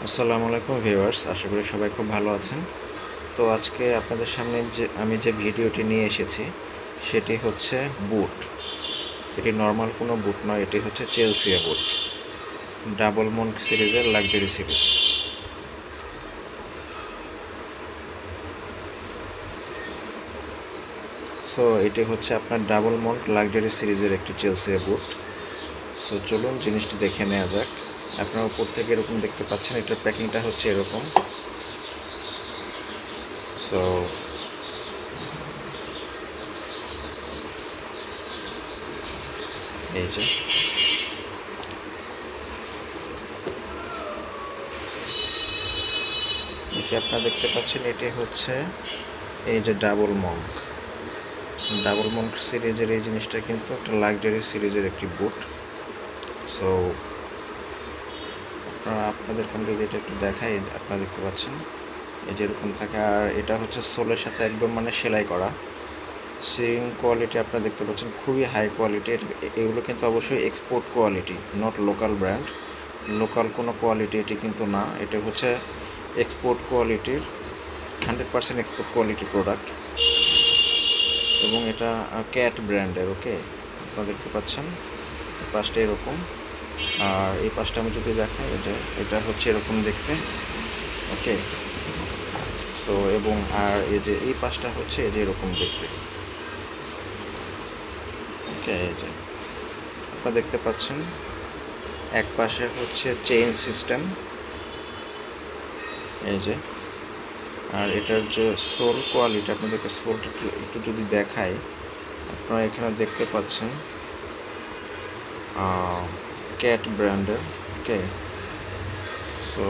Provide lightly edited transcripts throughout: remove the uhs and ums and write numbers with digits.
আসসালামু আলাইকুম ভিউয়ার্স, আশা করি সবাই খুব ভালো আছেন। তো আজকে আপনাদের সামনে আমি যে ভিডিওটি নিয়ে এসেছি সেটি হচ্ছে বুট। এটি নর্মাল কোনো বুট নয়, এটি হচ্ছে চেলসিয়া বুট, ডাবল মন্ট সিরিজের লাক্সারি সিরিজ। সো এটি হচ্ছে আপনার ডাবল মন্ট লাক্সারি সিরিজের একটি চেলসিয়া বুট। সো চলুন জিনিসটি দেখে নেওয়া যাক। আপনারা উপর থেকে এরকম দেখতে পাচ্ছেন, এটার প্যাকিংটা হচ্ছে এরকম। সো এই যে এটি আপনারা দেখতে পাচ্ছেন, এটি হচ্ছে এই যে ডাবল মন্ট সিরিজের এই জিনিসটা কিন্তু একটা লাক্সারি সিরিজের একটি বুট। সো আপনাদেরকে আমি যদি এটা একটু দেখাই, আপনারা দেখতে পাচ্ছেন এই যে এরকম থাকে। আর এটা হচ্ছে সোলের সাথে একদম সেলাই করা। সিং কোয়ালিটি আপনারা দেখতে পাচ্ছেন, খুবই হাই কোয়ালিটির। এগুলো কিন্তু অবশ্যই export quality, not local brand. Local কোনো কোয়ালিটি এটি কিন্তু না, এটা হচ্ছে এক্সপোর্ট কোয়ালিটির, 100% এক্সপোর্ট কোয়ালিটি প্রোডাক্ট। এবং এটা ক্যাট ব্র্যান্ডের। ওকে, আপনারা দেখতে পাচ্ছেন পাশটা এরকম। আর এই পাশটা আমি যদি দেখাই, এটা হচ্ছে এরকম দেখতে। ওকে, সো এবং আর এই যে এই পাশটা হচ্ছে এই যে এরকম দেখতে। ওকে, এই যে আপনারা দেখতে পাচ্ছেন এক পাশে হচ্ছে চেইন সিস্টেম, এই যে। আর এটার যে সোল কোয়ালিটি, আপনাদেরকে সোলটা একটু যদি দেখাই, আপনারা এখানে দেখতে পাচ্ছেন ক্যাট ব্র্যান্ডের। ওকে, সো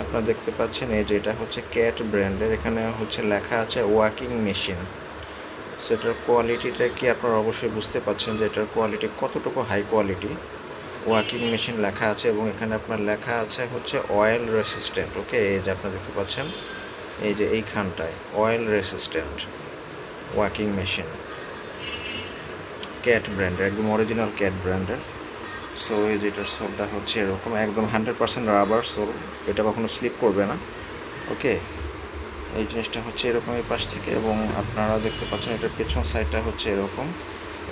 আপনারা দেখতে পাচ্ছেন এই যে এটা হচ্ছে ক্যাট ব্র্যান্ডের। এখানে হচ্ছে লেখা আছে ওয়াকিং মেশিন। সেটার কোয়ালিটিটা কি আপনারা অবশ্যই বুঝতে পাচ্ছেন যে এটার কোয়ালিটি কতটুকু হাই কোয়ালিটি। ওয়াকিং মেশিন লেখা আছে এবং এখানে আপনার লেখা আছে হচ্ছে অয়েল রেসিস্ট্যান্ট। ওকে, এই যে আপনারা দেখতে পাচ্ছেন এই যে এইখানটায় oil resistant walking machine, cat ব্র্যান্ডের, একদম অরিজিনাল ক্যাট ব্র্যান্ডের। সো এই যে এটার সোলটা হচ্ছে এরকম, একদম 100% রাবার সোল, এটা কখনো স্লিপ করবে না। ওকে, এই জিনিসটা হচ্ছে এরকম এই পাশ থেকে। এবং আপনারা দেখতে পাচ্ছেন এটার পেছন সাইডটা হচ্ছে এরকম,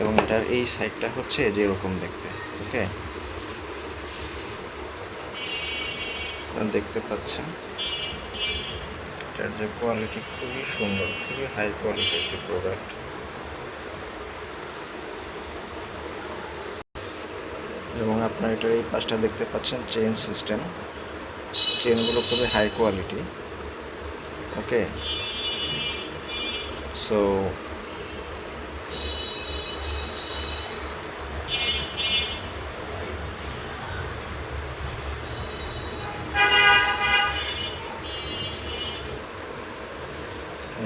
এবং এটার এই সাইডটা হচ্ছে যে এরকম দেখতে। ওকে, দেখতে পাচ্ছেন এটার যে কোয়ালিটি খুবই সুন্দর, খুবই হাই কোয়ালিটি একটি প্রোডাক্ট। এবং আপনার এটার এই পাশটা দেখতে পাচ্ছেন চেইন সিস্টেম, চেনগুলো খুবই হাই কোয়ালিটি। ওকে, সো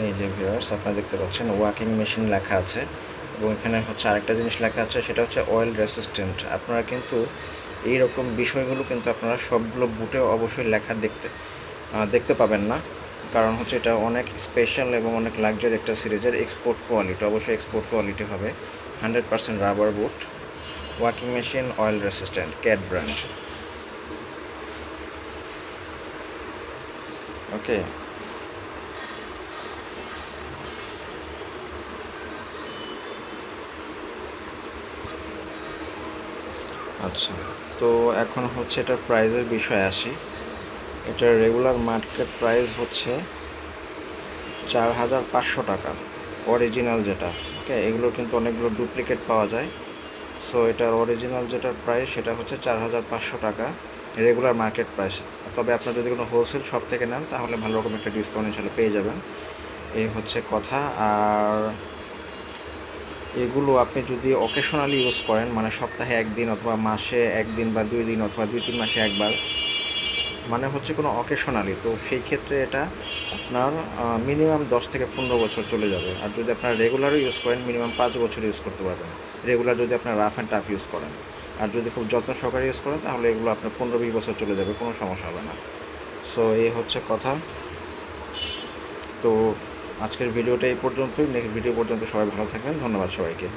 এই যে ভিউয়ার্স, আপনারা দেখতে পাচ্ছেন ওয়াকিং মেশিন লেখা আছে। এবং এখানে হচ্ছে আরেকটা জিনিস লেখা আছে, সেটা হচ্ছে অয়েল রেসিস্ট্যান্ট। আপনারা কিন্তু এইরকম বিষয়গুলো কিন্তু আপনারা সবগুলো বুটে অবশ্যই লেখা দেখতে পাবেন না। কারণ হচ্ছে এটা অনেক স্পেশাল এবং অনেক লাক্সারি একটা সিরিজের এক্সপোর্ট কোয়ালিটি, অবশ্যই এক্সপোর্ট কোয়ালিটি হবে। 100% rubber boot, walking machine, oil resistant, Cat brand. Okay, আচ্ছা। তো এখন হচ্ছে এটার প্রাইসের বিষয়ে আসি। এটার রেগুলার মার্কেট প্রাইস হচ্ছে 4,500 টাকা, অরিজিনাল যেটা। ওকে, এগুলো কিন্তু অনেকগুলো ডুপ্লিকেট পাওয়া যায়। সো এটার অরিজিনাল যেটার প্রাইস সেটা হচ্ছে 4,500 টাকা রেগুলার মার্কেট প্রাইস। তবে আপনার যদি কোনো হোলসেল শপ থেকে নেন তাহলে ভালো রকম একটা ডিসকাউন্ট ইনশাল্লাহ পেয়ে যাবেন। এই হচ্ছে কথা। আর এগুলো আপনি যদি অকেশনালি ইউজ করেন, সপ্তাহে একদিন অথবা মাসে একদিন বা 2 দিন অথবা 2-3 মাসে একবার, হচ্ছে কোনো অকেশনালি, তো সেই ক্ষেত্রে এটা আপনার মিনিমাম 10 থেকে 15 বছর চলে যাবে। আর যদি আপনার রেগুলারও ইউজ করেন, মিনিমাম 5 বছর ইউজ করতে পারবেন, রেগুলার যদি আপনার রাফ অ্যান্ড টাফ ইউজ করেন। আর যদি খুব যত্ন সহকারে ইউজ করেন তাহলে এগুলো আপনার 15-20 বছর চলে যাবে, কোনো সমস্যা হবে না। সো এই হচ্ছে কথা। তো আজকের ভিডিওটা এই পর্যন্তই। নেক্সট ভিডিও পর্যন্ত সবাই ভালো থাকবেন। ধন্যবাদ সবাইকে।